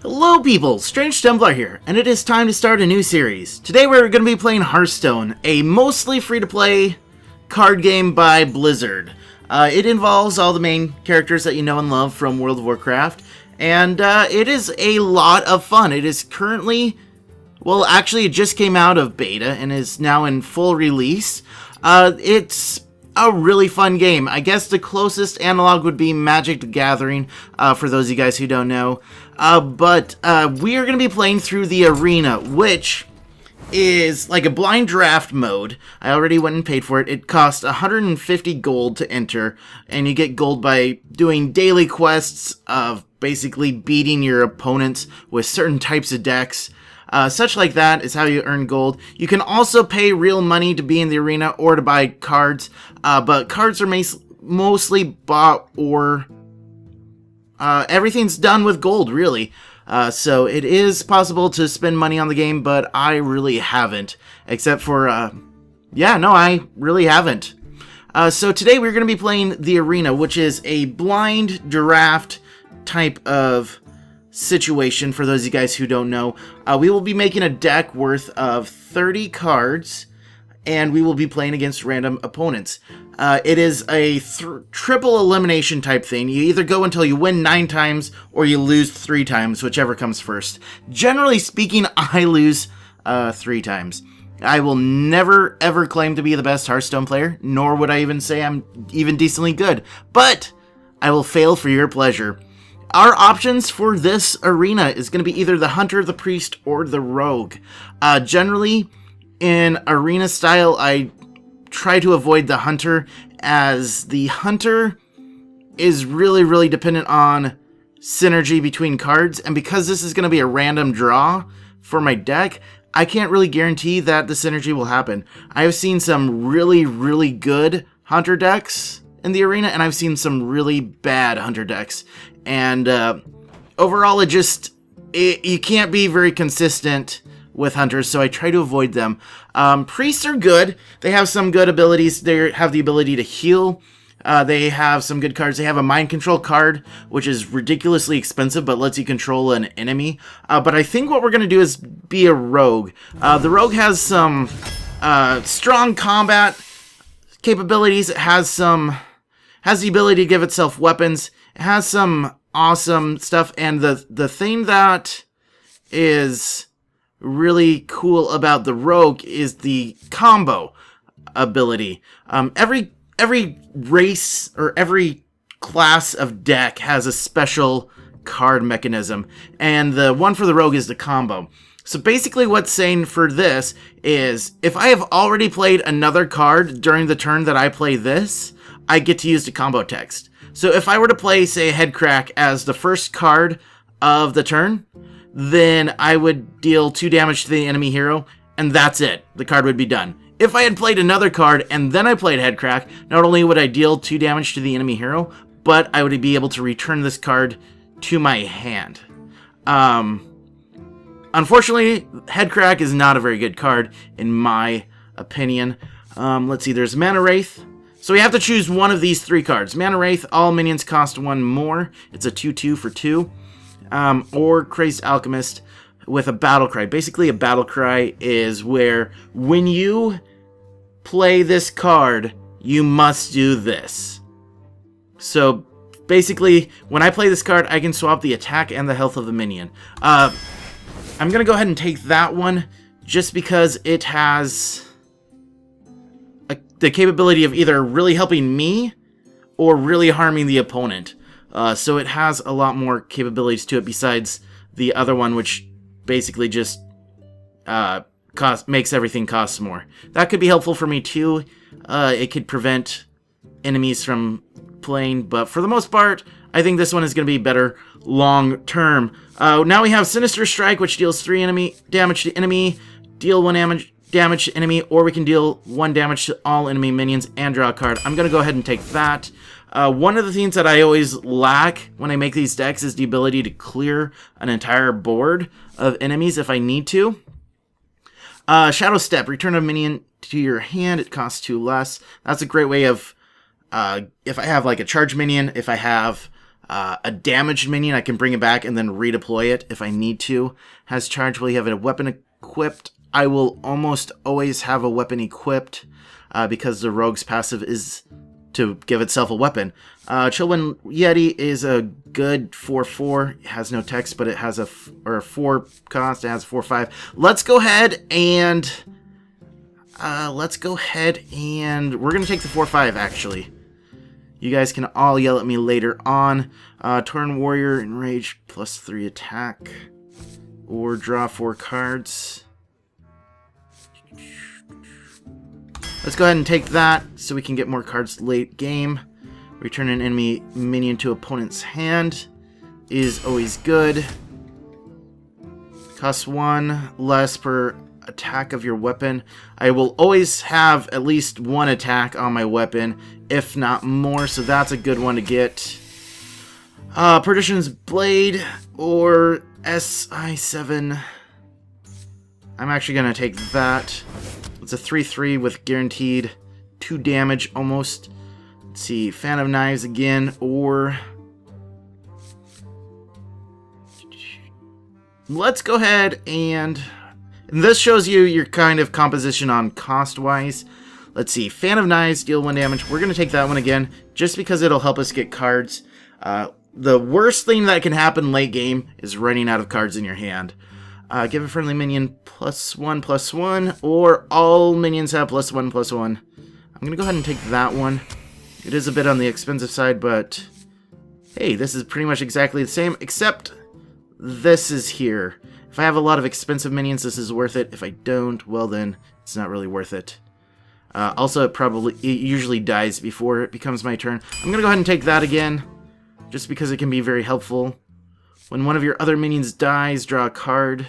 Hello people, StrangeTemplar here, and it is time to start a new series. Today we're going to be playing Hearthstone, a mostly free-to-play card game by Blizzard. It involves all the main characters that you know and love from World of Warcraft, and it is a lot of fun. It is currently, well actually it just came out of beta and is now in full release. It's a really fun game. I guess the closest analog would be Magic the Gathering, for those of you guys who don't know. But we are going to be playing through the arena, which is like a blind draft mode. I already went and paid for it. It costs 150 gold to enter, and you get gold by doing daily quests of basically beating your opponents with certain types of decks. Such like that is how you earn gold. You can also pay real money to be in the arena or to buy cards, but cards are mostly bought or everything's done with gold, really. So it is possible to spend money on the game, but I really haven't. Except for, I really haven't. So today we're going to be playing the arena, which is a blind draft type of situation for those of you guys who don't know. We will be making a deck worth of 30 cards, and we will be playing against random opponents. It is a triple elimination type thing. You either go until you win 9 times, or you lose 3 times, whichever comes first. Generally speaking, I lose 3 times. I will never ever claim to be the best Hearthstone player, nor would I even say I'm even decently good, but I will fail for your pleasure. Our options for this arena is going to be either the Hunter, the Priest, or the Rogue. Generally, in arena style, I try to avoid the Hunter, as the Hunter is really dependent on synergy between cards, and because this is going to be a random draw for my deck, I can't really guarantee that the synergy will happen. I have seen some really good Hunter decks in the arena, and I've seen some really bad Hunter decks. And overall, you can't be very consistent with Hunters, so I try to avoid them. Priests are good. They have some good abilities. They have the ability to heal. They have some good cards. They have a mind control card, which is ridiculously expensive, but lets you control an enemy. But I think what we're going to do is be a Rogue. The Rogue has some strong combat capabilities. It has the ability to give itself weapons. It has some awesome stuff, and the thing that is really cool about the Rogue is the combo ability. Every race or every class of deck has a special card mechanism, and the one for the Rogue is the combo. So basically what's saying for this is, if I have already played another card during the turn that I play this, I get to use the combo text. So if I were to play, say, Headcrack as the first card of the turn, then I would deal 2 damage to the enemy hero, and that's it. The card would be done. If I had played another card and then I played Headcrack, not only would I deal 2 damage to the enemy hero, but I would be able to return this card to my hand. Unfortunately, Headcrack is not a very good card, in my opinion. Let's see, there's Mana Wraith. So we have to choose one of these 3 cards. Mana Wraith, all minions cost 1 more. It's a 2/2 for 2. Or Crazed Alchemist with a Battle Cry. Basically, a Battle Cry is where when you play this card, you must do this. So basically, when I play this card, I can swap the attack and the health of the minion. I'm going to go ahead and take that one just because it has the capability of either really helping me or really harming the opponent. So it has a lot more capabilities to it besides the other one, which basically just makes everything cost more. That could be helpful for me too. It could prevent enemies from playing, but for the most part, I think this one is going to be better long term. Now we have Sinister Strike, which deals 3 damage to enemy, deal 1 damage to enemy, or we can deal 1 damage to all enemy minions and draw a card. I'm going to go ahead and take that. One of the things that I always lack when I make these decks is the ability to clear an entire board of enemies if I need to. Shadow Step, return a minion to your hand. It costs 2 less. That's a great way of, if I have like a charge minion, if I have a damaged minion, I can bring it back and then redeploy it if I need to. Has charge while you have a weapon equipped. I will almost always have a weapon equipped because the rogue's passive is to give itself a weapon. Chillwind Yeti is a good 4/4. It has no text, but it has a 4 cost. It has 4/5. Let's go ahead and we're gonna take the 4/5 actually. You guys can all yell at me later on. Torn Warrior, Enrage, +3 attack, or draw 4 cards. Let's go ahead and take that so we can get more cards late game. Return an enemy minion to opponent's hand is always good. Costs 1 less per attack of your weapon. I will always have at least 1 attack on my weapon, if not more, so that's a good one to get. Perdition's Blade or SI7. I'm actually going to take that. It's a 3/3 with guaranteed 2 damage almost. Let's see, Fan of Knives again, or let's go ahead and this shows you your kind of composition on cost-wise. Let's see, Fan of Knives, deal 1 damage. We're going to take that one again, just because it'll help us get cards. The worst thing that can happen late game is running out of cards in your hand. Give a friendly minion +1/+1, or all minions have +1/+1. I'm going to go ahead and take that one. It is a bit on the expensive side, but hey, this is pretty much exactly the same, except this is here. If I have a lot of expensive minions, this is worth it. If I don't, well then, it's not really worth it. Also, it usually dies before it becomes my turn. I'm going to go ahead and take that again, just because it can be very helpful. When one of your other minions dies, draw a card.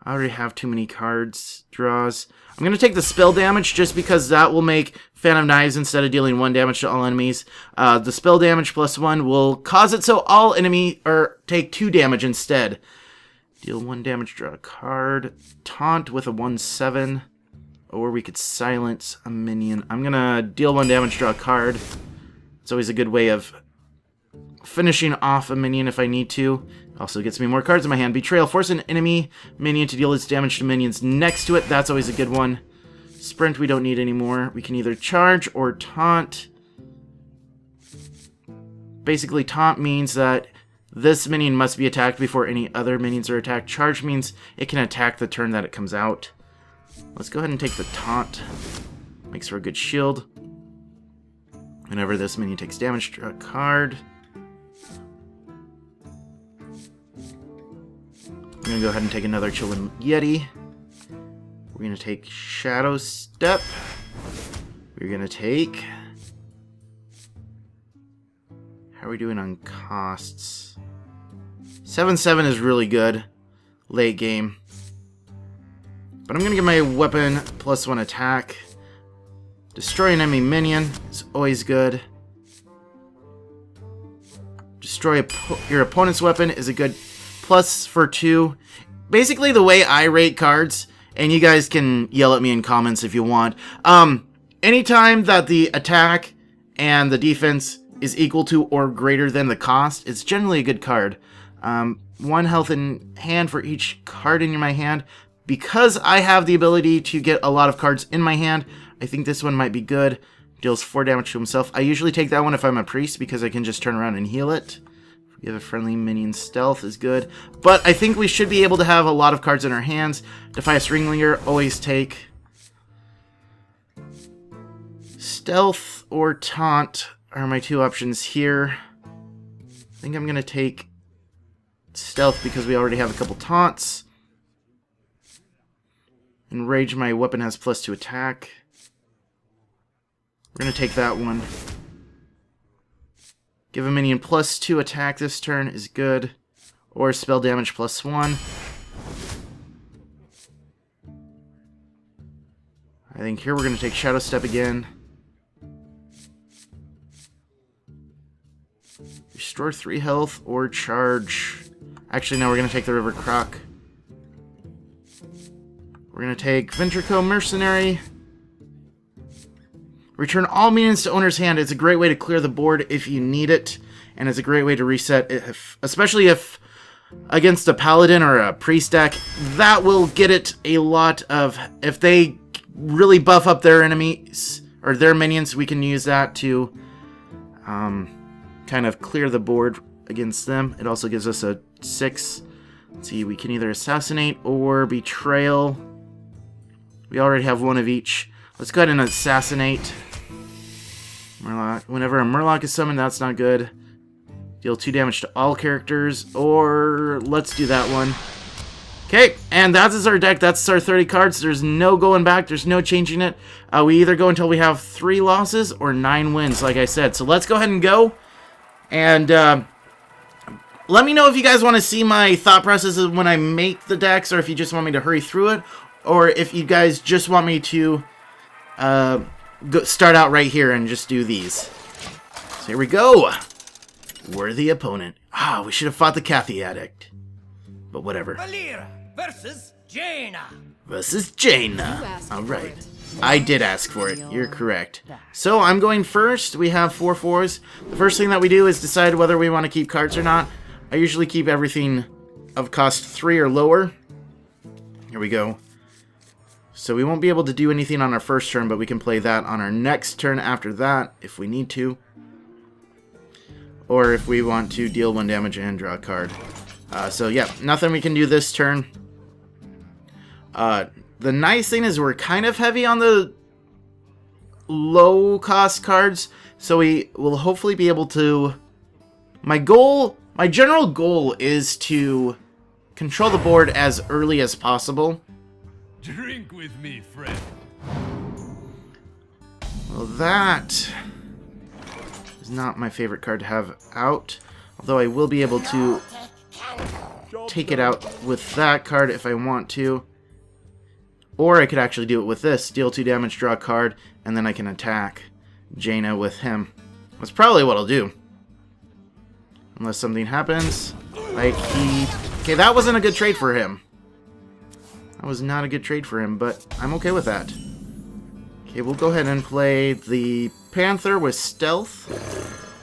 I already have too many cards. Draws. I'm going to take the spell damage, just because that will make Fan of Knives, instead of dealing 1 damage to all enemies. The spell damage +1 will cause it so all enemy take 2 damage instead. Deal 1 damage, draw a card. Taunt with a 1/7. Or we could silence a minion. I'm going to deal 1 damage, draw a card. It's always a good way of finishing off a minion if I need to. Also gets me more cards in my hand. Betrayal. Force an enemy minion to deal its damage to minions next to it. That's always a good one. Sprint we don't need anymore. We can either charge or taunt. Basically, taunt means that this minion must be attacked before any other minions are attacked. Charge means it can attack the turn that it comes out. Let's go ahead and take the taunt. Makes for a good shield. Whenever this minion takes damage, draw a card. I'm going to go ahead and take another Chillwind Yeti. We're going to take Shadow Step. We're going to take... How are we doing on costs? 7/7 is really good late game. But I'm going to give my weapon +1 attack. Destroy an enemy minion is always good. Destroy your opponent's weapon is a good +2. Basically, the way I rate cards, and you guys can yell at me in comments if you want. Anytime that the attack and the defense is equal to or greater than the cost, it's generally a good card. 1 health in hand for each card in my hand. Because I have the ability to get a lot of cards in my hand, I think this one might be good. Deals 4 damage to himself. I usually take that one if I'm a priest, because I can just turn around and heal it. Give a friendly minion stealth is good. But I think we should be able to have a lot of cards in our hands. Defias Ringlinger, always take. Stealth or taunt are my 2 options here. I think I'm going to take stealth because we already have a couple taunts. Enrage, my weapon has +2 attack. We're going to take that one. Give a minion +2 attack this turn is good. Or spell damage +1. I think here we're going to take Shadow Step again. Restore 3 health or charge. Actually, no, we're going to take the River Croc. We're going to take Ventrico Mercenary. Return all minions to owner's hand. It's a great way to clear the board if you need it. and it's a great way to reset, especially if against a paladin or a priest deck. That will get it a lot of, if they really buff up their enemies or their minions, we can use that to kind of clear the board against them. It also gives us a 6. Let's see, we can either assassinate or betrayal. We already have one of each. Let's go ahead and assassinate Murloc. Whenever a Murloc is summoned, that's not good. Deal 2 damage to all characters, or let's do that one. Okay, and that is our deck. That's our 30 cards. There's no going back. There's no changing it. We either go until we have 3 losses or 9 wins, like I said. So let's go ahead and go. And let me know if you guys want to see my thought processes when I make the decks, or if you just want me to hurry through it, or if you guys just want me to start out right here and just do these. So here we go. Worthy opponent. Ah, we should have fought the Cathy Addict. But whatever. Valir versus Jaina. Versus Jaina. Alright. I did ask for it. You're correct. So I'm going first. We have 4 4s. The first thing that we do is decide whether we want to keep cards or not. I usually keep everything of cost 3 or lower. Here we go. So we won't be able to do anything on our first turn, but we can play that on our next turn after that if we need to. Or if we want to deal 1 damage and draw a card. So yeah, nothing we can do this turn. The nice thing is we're kind of heavy on the low cost cards, so we will hopefully be able to... My general goal is to control the board as early as possible. Drink with me, friend. Well, that is not my favorite card to have out, although I will be able to take it out with that card if I want to. Or I could actually do it with this. Deal 2 damage, draw a card, and then I can attack Jaina with him. That's probably what I'll do. Unless something happens. Like he... Okay, that wasn't a good trade for him. That was not a good trade for him, but I'm okay with that. Okay, we'll go ahead and play the Panther with Stealth,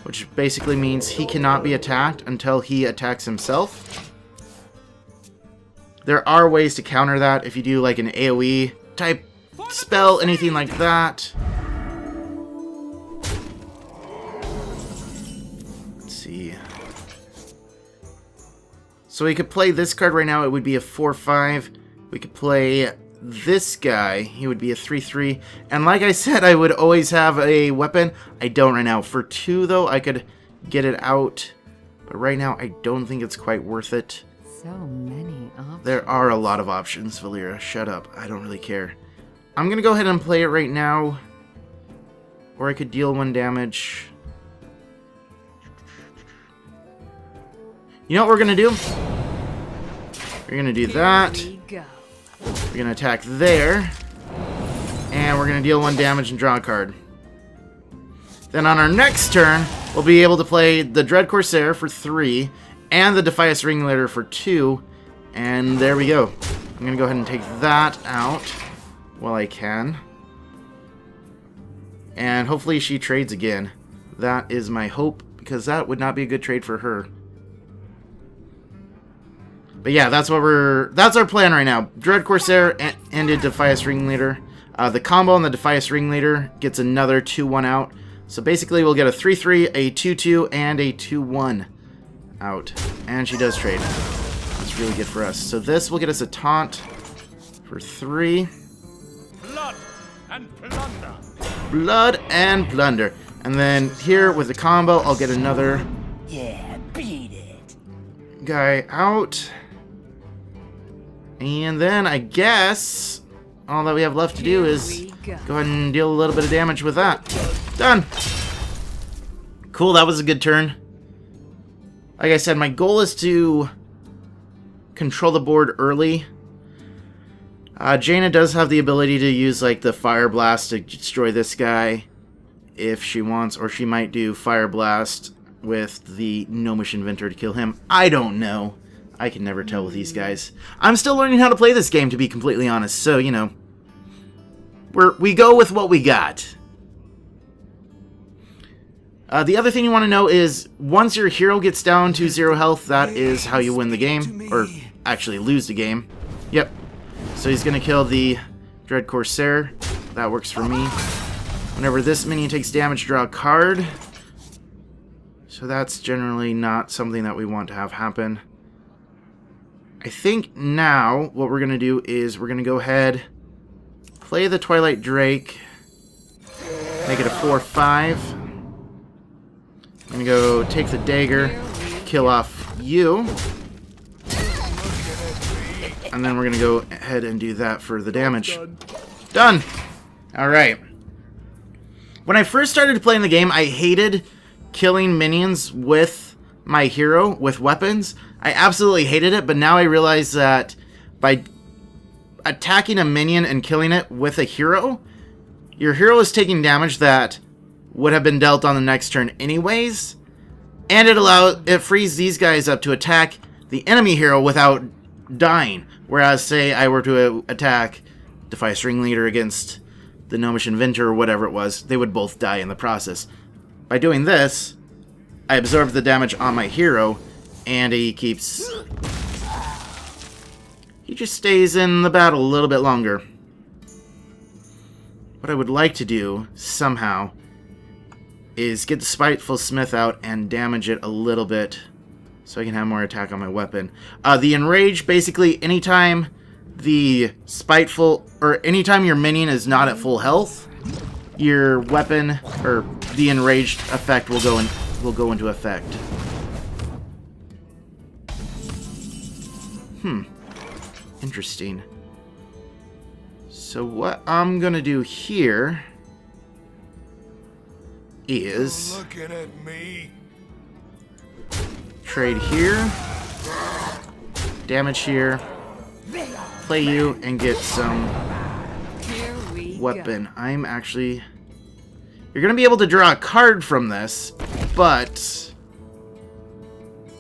which basically means he cannot be attacked until he attacks himself. There are ways to counter that if you do like an AoE type spell, anything like that. Let's see. So we could play this card right now, it would be a 4/5. We could play this guy, he would be a 3/3. And like I said, I would always have a weapon. I don't right now. For 2 though, I could get it out. But right now, I don't think it's quite worth it. So many options. There are a lot of options, Valera. Shut up. I don't really care. I'm going to go ahead and play it right now. Or I could deal 1 damage. You know what we're going to do? We're going to do that. We're going to attack there. And we're going to deal 1 damage and draw a card. Then on our next turn, we'll be able to play the Dread Corsair for 3. And the Defias Ringleader for 2. And there we go. I'm going to go ahead and take that out while I can. And hopefully she trades again. That is my hope, because that would not be a good trade for her. But yeah, that's our plan right now. Dread Corsair and a Defias Ringleader. The combo on the Defias Ringleader gets another 2/1 out. So basically we'll get a 3/3, a 2/2, and a 2/1 out. And she does trade. That's really good for us. So this will get us a taunt for 3. Blood and plunder. Blood and plunder. And then here with the combo, I'll get another Beat it. guy out. And then I guess all that we have left to do is go ahead and deal a little bit of damage with that. Done. Cool, that was a good turn. Like I said, my goal is to control the board early. Jaina does have the ability to use like the Fire Blast to destroy this guy if she wants, or she might do Fire Blast with the Gnomish Inventor to kill him. I don't know. I can never tell with these guys. I'm still learning how to play this game, to be completely honest, so, you know, we go with what we got. The other thing you want to know is, once your hero gets down to 0 health, that is how you win the game. Or, actually lose the game. Yep. So he's going to kill the Dread Corsair. That works for me. Whenever this minion takes damage, draw a card. So that's generally not something that we want to have happen. I think now what we're going to do is we're going to go ahead, play the Twilight Drake, make it a 4/5. I'm going to go take the dagger, kill off you. And then we're going to go ahead and do that for the damage. Done! Alright. When I first started playing the game, I hated killing minions with my hero, with weapons. I absolutely hated it, but now I realize that by attacking a minion and killing it with a hero, your hero is taking damage that would have been dealt on the next turn anyways, and it frees these guys up to attack the enemy hero without dying. Whereas, say I were to attack Defiance Ringleader against the Gnomish Inventor or whatever it was, they would both die in the process. By doing this, I absorb the damage on my hero, and he just stays in the battle a little bit longer. What I would like to do, somehow, is get the Spiteful Smith out and damage it a little bit so I can have more attack on my weapon. The Enrage, basically, anytime the Spiteful, or anytime your minion is not at full health, your weapon, or the Enraged effect will go into effect. Interesting. So what I'm gonna do here is Looking at me. trade here, damage here, play you, and get some Here we weapon. I'm actually... You're going to be able to draw a card from this, but...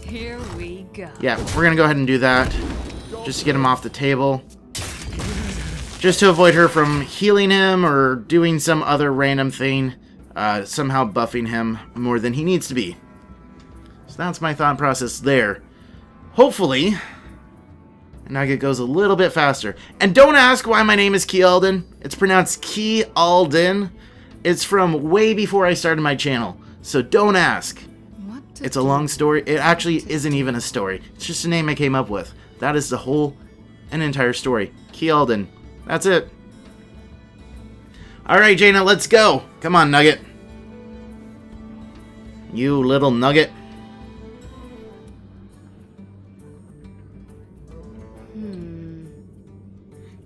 go. Here we go. Yeah, we're going to go ahead and do that, just to get him off the table. Just to avoid her from healing him or doing some other random thing, somehow buffing him more than he needs to be. So that's my thought process there. Hopefully, Nugget goes a little bit faster. And don't ask why my name is Kealden. It's pronounced Kealden. It's from way before I started my channel. So don't ask. What to It's a do? long story. It actually isn't even a story. It's just a name I came up with. That is the whole and entire story. Kealden. That's it. Alright, Jaina, let's go. Come on, Nugget. You little nugget.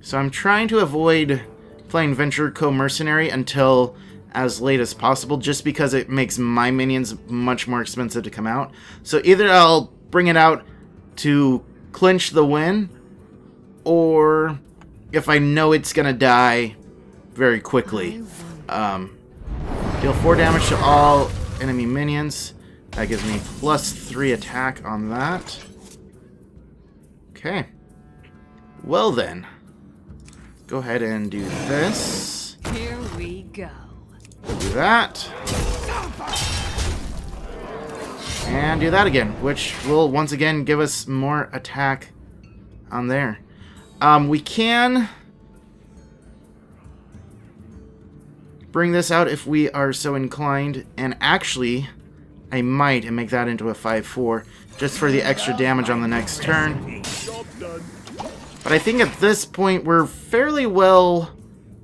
So I'm trying to avoid playing Venture Co-Mercenary until as late as possible, just because it makes my minions much more expensive to come out. So either I'll bring it out to clinch the win, or if I know it's gonna die very quickly, deal 4 damage to all enemy minions. That gives me +3 attack on that. Okay. Well then, go ahead and do this. Here we go. Do that. And do that again, which will once again give us more attack on there. We can bring this out if we are so inclined, and actually I might and make that into a 5/4 just for the extra damage on the next turn. But I think at this point we're fairly well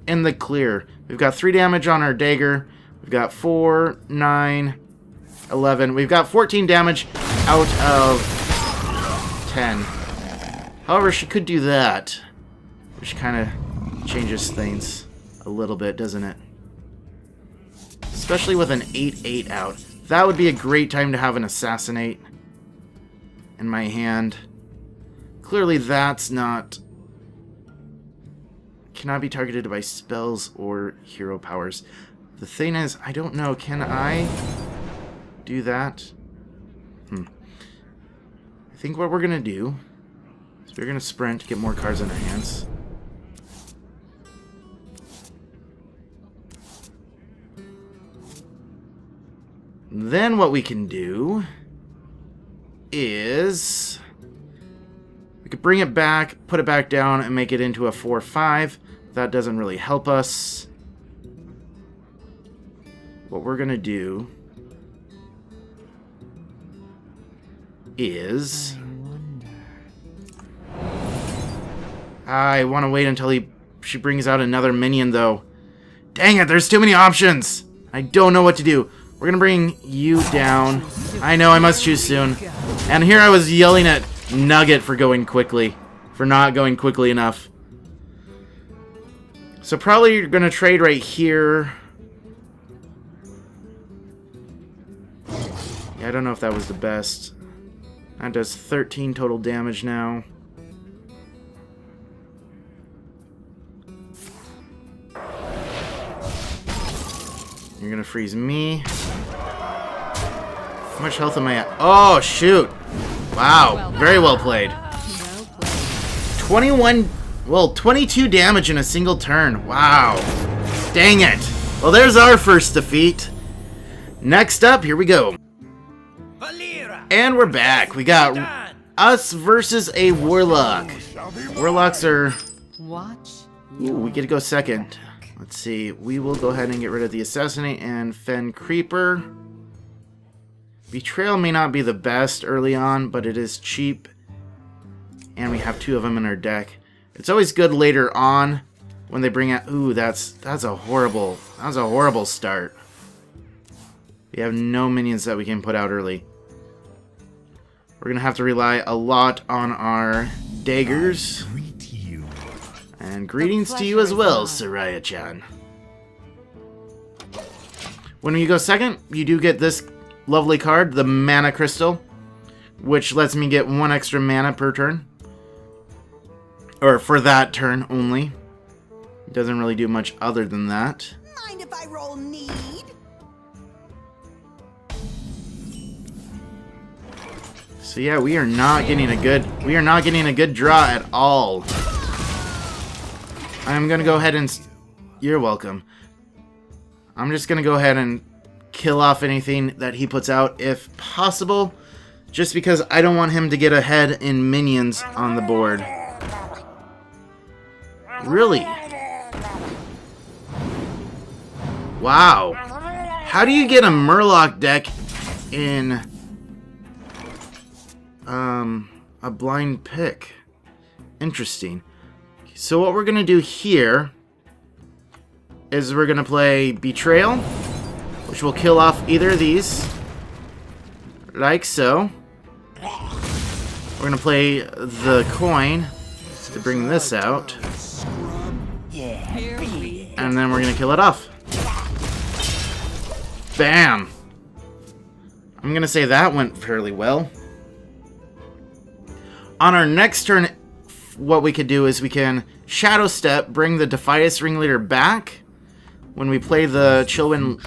in the clear. We've got 3 damage on our dagger. We've got 4, 9, 11. We've got 14 damage out of 10. However, she could do that, which kind of changes things a little bit, doesn't it? Especially with an 8/8 out. That would be a great time to have an Assassinate in my hand. Clearly that's not... cannot be targeted by spells or hero powers. The thing is, I don't know, can I do that? I think what we're going to do is we're going to sprint, get more cards in our hands. Then what we can do is we could bring it back, put it back down, and make it into a 4/5. That doesn't really help us. What we're gonna do is I want to wait until she brings out another minion, though. Dang it, there's too many options. I don't know what to do. We're going to bring you down. I know, I must choose soon. And here I was yelling at Nugget for going quickly. For not going quickly enough. So probably you're going to trade right here. Yeah, I don't know if that was the best. That does 13 total damage now. You're gonna freeze me. How much health am I at? Oh, shoot. Wow. Very well played. 22 damage in a single turn. Wow. Dang it. Well, there's our first defeat. Next up, here we go. And we're back. We got us versus a Warlock. Warlocks are... Ooh, we get to go second. Let's see. We will go ahead and get rid of the Assassinate and Fen Creeper. Betrayal may not be the best early on, but it is cheap. And we have 2 of them in our deck. It's always good later on when they bring out... Ooh, that's a horrible start. We have no minions that we can put out early. We're going to have to rely a lot on our daggers. And greetings to you as well, Soraya-chan. When you go second, you do get this lovely card, the Mana Crystal, which lets me get 1 extra mana per turn. Or for that turn only. It doesn't really do much other than that. Mind if I roll need? So yeah, we are not getting a good draw at all. I'm gonna go ahead and... You're welcome. I'm just gonna go ahead and kill off anything that he puts out if possible. Just because I don't want him to get ahead in minions on the board. Really? Wow. How do you get a Murloc deck in... a blind pick? Interesting. So what we're going to do here is we're going to play Betrayal, which will kill off either of these, like so. We're going to play the coin to bring this out, and then we're going to kill it off. Bam! I'm going to say that went fairly well. On our next turn, what we could do is we can Shadow Step, bring the Defias Ringleader back when we play the Chillwind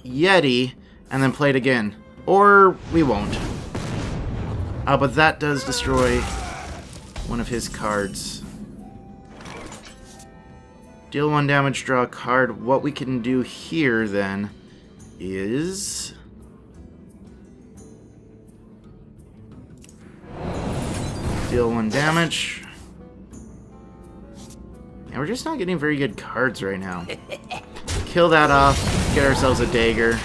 Yeti, and then play it again. Or we won't. But that does destroy one of his cards. Deal 1 damage, draw a card. What we can do here then is... deal 1 damage. And we're just not getting very good cards right now. Kill that off, get ourselves a dagger,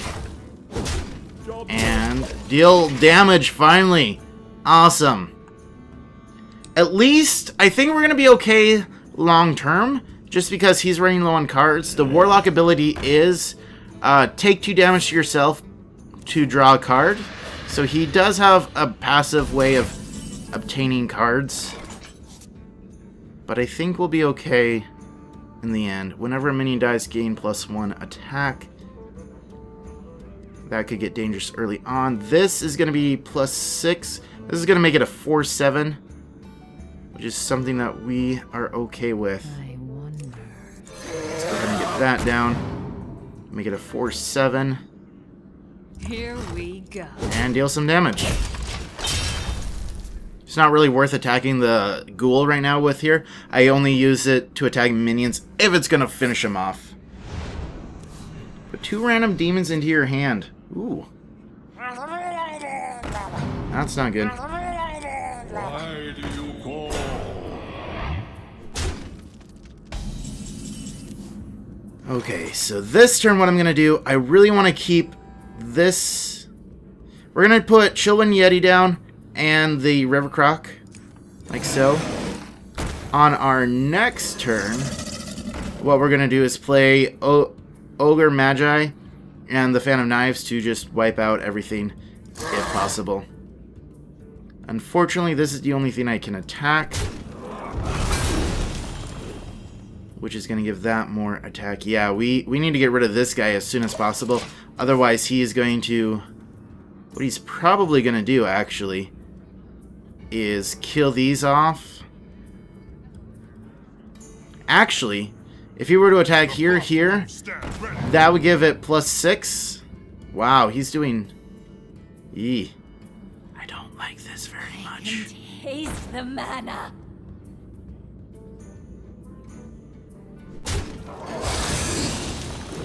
and deal damage finally. Awesome. At least, I think we're going to be okay long term, just because he's running low on cards. The Warlock ability is take 2 damage to yourself to draw a card. So he does have a passive way of obtaining cards, but I think we'll be okay in the end. Whenever a minion dies, gain +1 attack. That could get dangerous early on. This is going to be +6. This is going to make it a 4/7, which is something that we are okay with. Let's go ahead and get that down. Make it a 4/7. Here we go. And deal some damage. It's not really worth attacking the ghoul right now with here. I only use it to attack minions if it's going to finish them off. Put 2 random demons into your hand. Ooh. That's not good. Why do you call? Okay, so this turn what I'm going to do, I really want to keep this. We're going to put Chillwind Yeti down and the River Croc, like so. On our next turn, what we're going to do is play Ogre Magi and the Fan of Knives to just wipe out everything if possible. Unfortunately, this is the only thing I can attack, which is going to give that more attack. Yeah, we need to get rid of this guy as soon as possible. Otherwise, he is going to... What he's probably going to do, actually, is kill these off. Actually, if he were to attack here, that would give it +6. Wow, he's doing... Eee. I don't like this very much. Taste the mana.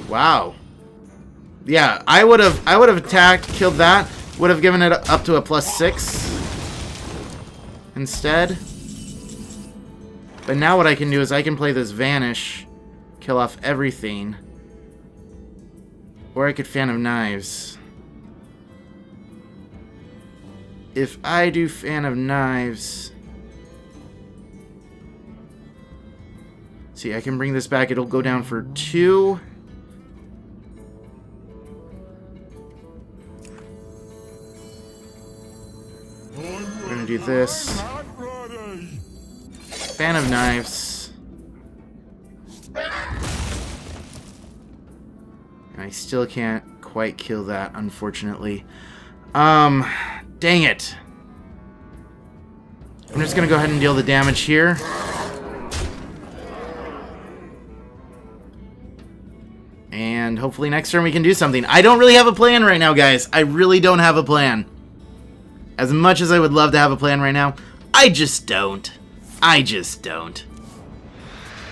Wow. Yeah, I would have attacked, killed that, would have given it up to a +6 instead. But now what I can do is I can play this Vanish, kill off everything. Or I could Fan of Knives. If I do Fan of Knives... See, I can bring this back. It'll go down for 2. We're gonna do this. Fan of Knives. And I still can't quite kill that, unfortunately. Dang it. I'm just gonna go ahead and deal the damage here. And hopefully next turn we can do something. I don't really have a plan right now, guys. I really don't have a plan. As much as I would love to have a plan right now, I just don't. I just don't.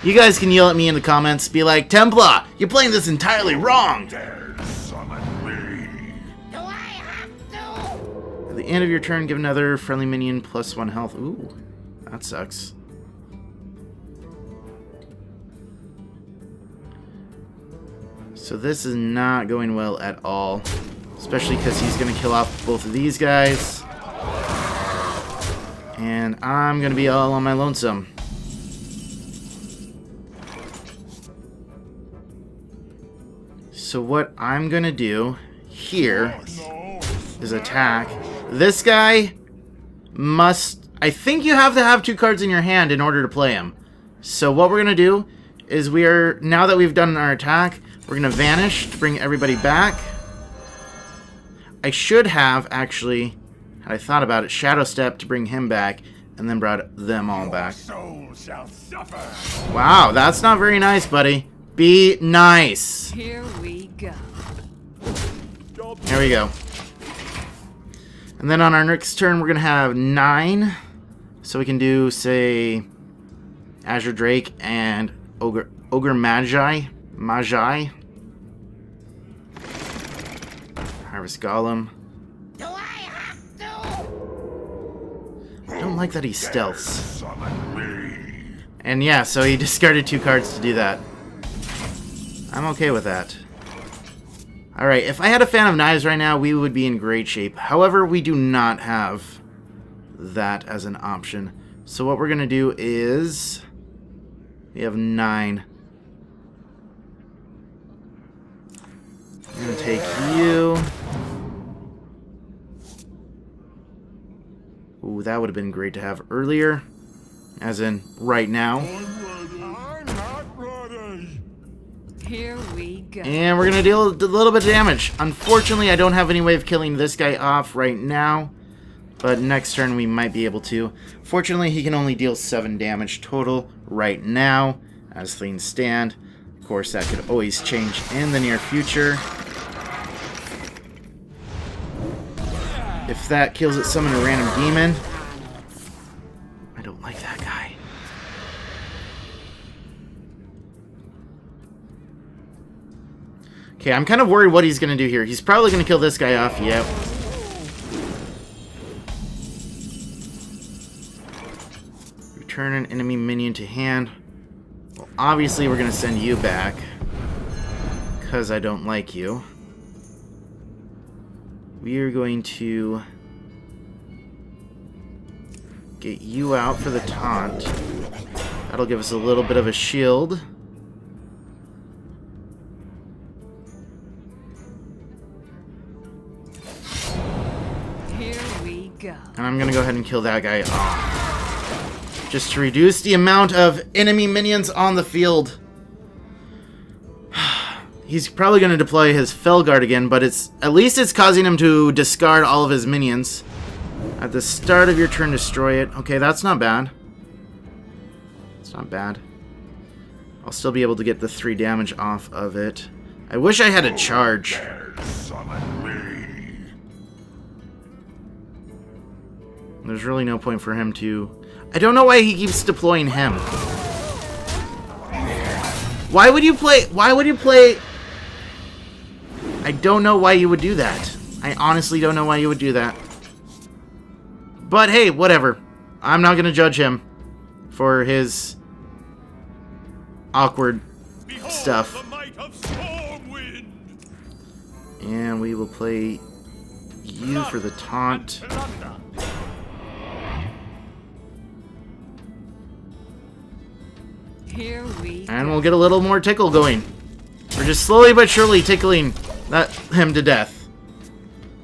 You guys can yell at me in the comments, be like, Templar, you're playing this entirely wrong. At the end of your turn, give another friendly minion +1 health. Ooh, that sucks. So this is not going well at all. Especially because he's going to kill off both of these guys. And I'm going to be all on my lonesome. So what I'm going to do here is attack. This guy must... I think you have to have 2 cards in your hand in order to play him. So what we're going to do is now that we've done our attack, we're going to Vanish to bring everybody back. I should have, actually, had I thought about it, Shadow Step to bring him back, and then brought them all back. Wow, that's not very nice, buddy. Be nice. Here we go. There we go. And then on our next turn, we're going to have 9. So we can do, say, Azure Drake and Ogre Magi. Harvest Golem. I don't like that he stealths. And yeah, so he discarded 2 cards to do that. I'm okay with that. Alright, if I had a Fan of Knives right now, we would be in great shape. However, we do not have that as an option. So what we're going to do is... We have 9. I'm going to take you. Ooh, that would have been great to have earlier. As in, right now. Here we go. And we're going to deal a little bit of damage. Unfortunately, I don't have any way of killing this guy off right now. But next turn, we might be able to. Fortunately, he can only deal 7 damage total right now, as things stand. Of course, that could always change in the near future. If that kills it, summon a random demon. I don't like that guy. Okay, I'm kind of worried what he's going to do here. He's probably going to kill this guy off. Yep. Return an enemy minion to hand. Well, obviously we're going to send you back. Because I don't like you. We are going to get you out for the taunt. That'll give us a little bit of a shield. Here we go. And I'm gonna go ahead and kill that guy off. Just to reduce the amount of enemy minions on the field. He's probably gonna deploy his Felguard again, but at least it's causing him to discard all of his minions. At the start of your turn, destroy it. Okay, that's not bad. It's not bad. I'll still be able to get the 3 damage off of it. I wish I had a charge. There's really no point for him to... I don't know why he keeps deploying him. Why would you play... I don't know why you would do that. I honestly don't know why you would do that. But hey, whatever. I'm not going to judge him for his awkward stuff. And we will play you for the taunt. Here we And we'll get a little more tickle going. We're just slowly but surely tickling him to death.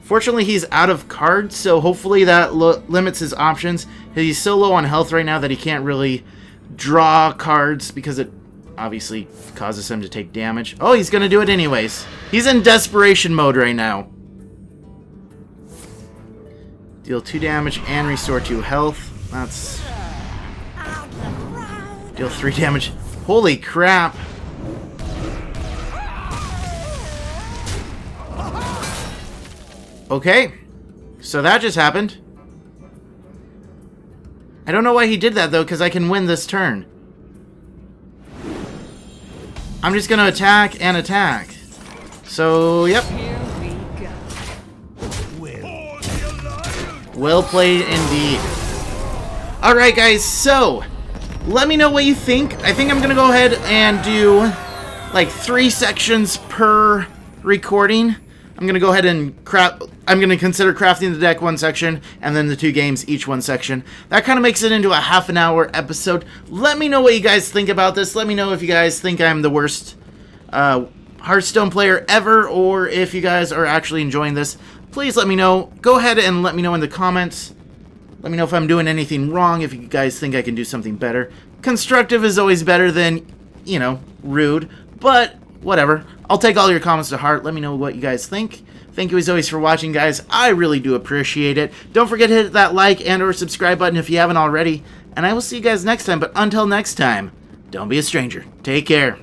Fortunately, he's out of cards, so hopefully that limits his options. He's so low on health right now that he can't really draw cards because it obviously causes him to take damage. Oh, he's going to do it anyways. He's in desperation mode right now. Deal 2 damage and restore 2 health. That's... Deal 3 damage. Holy crap. Okay, so that just happened. I don't know why he did that, though, because I can win this turn. I'm just going to attack and attack. So, yep. Here we go. Well played indeed. Alright, guys, so let me know what you think. I think I'm going to go ahead and do like 3 sections per recording. I'm going to go ahead and I'm going to consider crafting the deck 1 section, and then the 2 games, each 1 section. That kind of makes it into a half-an-hour episode. Let me know what you guys think about this. Let me know if you guys think I'm the worst Hearthstone player ever, or if you guys are actually enjoying this. Please let me know. Go ahead and let me know in the comments. Let me know if I'm doing anything wrong, if you guys think I can do something better. Constructive is always better than, you know, rude, but whatever. I'll take all your comments to heart. Let me know what you guys think. Thank you as always for watching, guys. I really do appreciate it. Don't forget to hit that like and or subscribe button if you haven't already. And I will see you guys next time. But until next time, don't be a stranger. Take care.